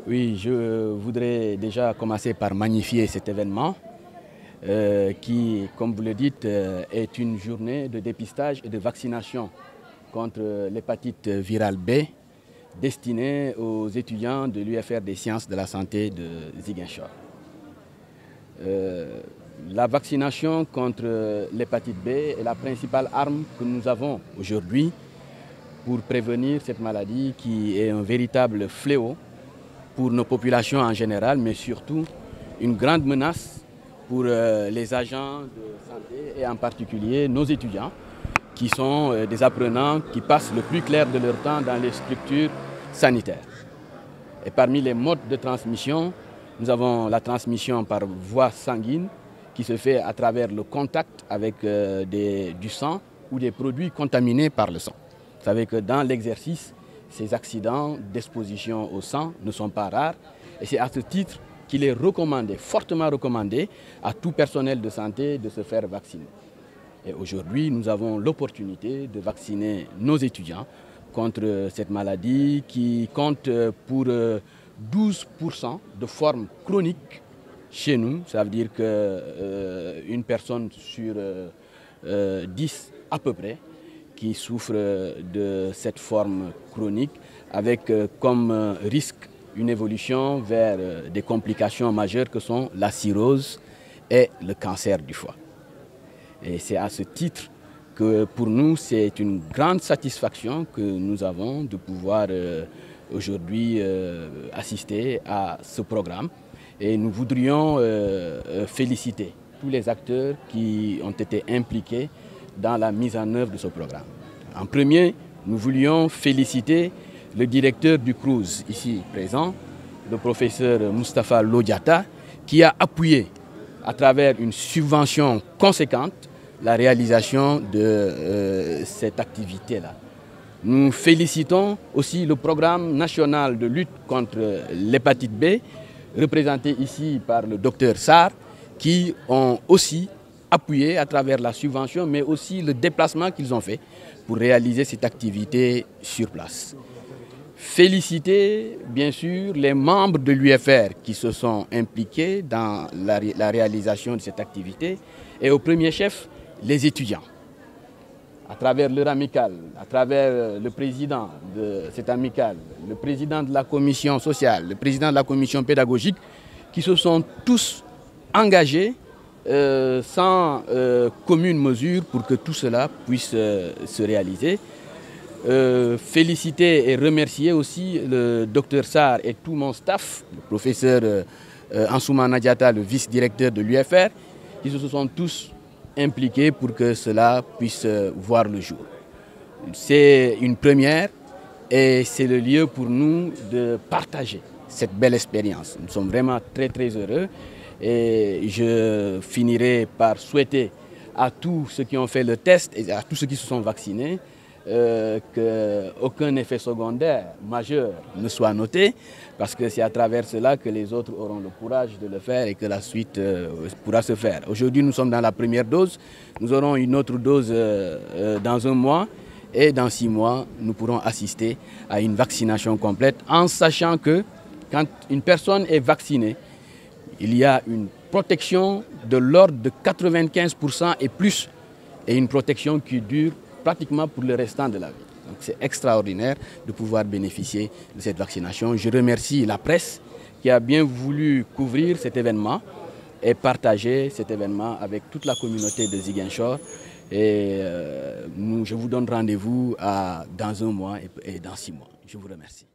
Oui, je voudrais déjà commencer par magnifier cet événement qui, comme vous le dites, est une journée de dépistage et de vaccination contre l'hépatite virale B destinée aux étudiants de l'UFR des sciences de la santé de Ziguinchor. La vaccination contre l'hépatite B est la principale arme que nous avons aujourd'hui pour prévenir cette maladie qui est un véritable fléau pour nos populations en général, mais surtout une grande menace pour les agents de santé et en particulier nos étudiants qui sont des apprenants qui passent le plus clair de leur temps dans les structures sanitaires. Et parmi les modes de transmission, nous avons la transmission par voie sanguine qui se fait à travers le contact avec du sang ou des produits contaminés par le sang. Vous savez que dans l'exercice, ces accidents d'exposition au sang ne sont pas rares et c'est à ce titre qu'il est recommandé, fortement recommandé à tout personnel de santé de se faire vacciner. Et aujourd'hui, nous avons l'opportunité de vacciner nos étudiants contre cette maladie qui compte pour 12% de formes chroniques chez nous. Ça veut dire qu'une personne sur 10 à peu près qui souffre de cette forme chronique avec comme risque une évolution vers des complications majeures que sont la cirrhose et le cancer du foie. Et c'est à ce titre que pour nous, c'est une grande satisfaction que nous avons de pouvoir aujourd'hui assister à ce programme. Et nous voudrions féliciter tous les acteurs qui ont été impliqués dans la mise en œuvre de ce programme. En premier, nous voulions féliciter le directeur du CROUS, ici présent, le professeur Moustapha Lodiata, qui a appuyé à travers une subvention conséquente la réalisation de cette activité-là. Nous félicitons aussi le programme national de lutte contre l'hépatite B, représenté ici par le docteur Sarr, qui ont aussi appuyé à travers la subvention, mais aussi le déplacement qu'ils ont fait pour réaliser cette activité sur place. Féliciter, bien sûr, les membres de l'UFR qui se sont impliqués dans la réalisation de cette activité et au premier chef, les étudiants. À travers leur amicale, à travers le président de cette amicale, le président de la commission sociale, le président de la commission pédagogique, qui se sont tous engagés sans commune mesure pour que tout cela puisse se réaliser. Féliciter et remercier aussi le docteur Sarr et tout mon staff, le professeur Ansoumana Diatta, le vice-directeur de l'UFR, qui se sont tous impliqués pour que cela puisse voir le jour. C'est une première et c'est le lieu pour nous de partager cette belle expérience. Nous sommes vraiment très heureux. Et je finirai par souhaiter à tous ceux qui ont fait le test et à tous ceux qui se sont vaccinés qu'aucun effet secondaire majeur ne soit noté, parce que c'est à travers cela que les autres auront le courage de le faire et que la suite pourra se faire. Aujourd'hui, nous sommes dans la première dose, nous aurons une autre dose dans un mois et dans 6 mois, nous pourrons assister à une vaccination complète en sachant que quand une personne est vaccinée, il y a une protection de l'ordre de 95% et plus, et une protection qui dure pratiquement pour le restant de la vie. Donc c'est extraordinaire de pouvoir bénéficier de cette vaccination. Je remercie la presse qui a bien voulu couvrir cet événement et partager cet événement avec toute la communauté de Ziguinchor. Et je vous donne rendez-vous dans un mois et dans 6 mois. Je vous remercie.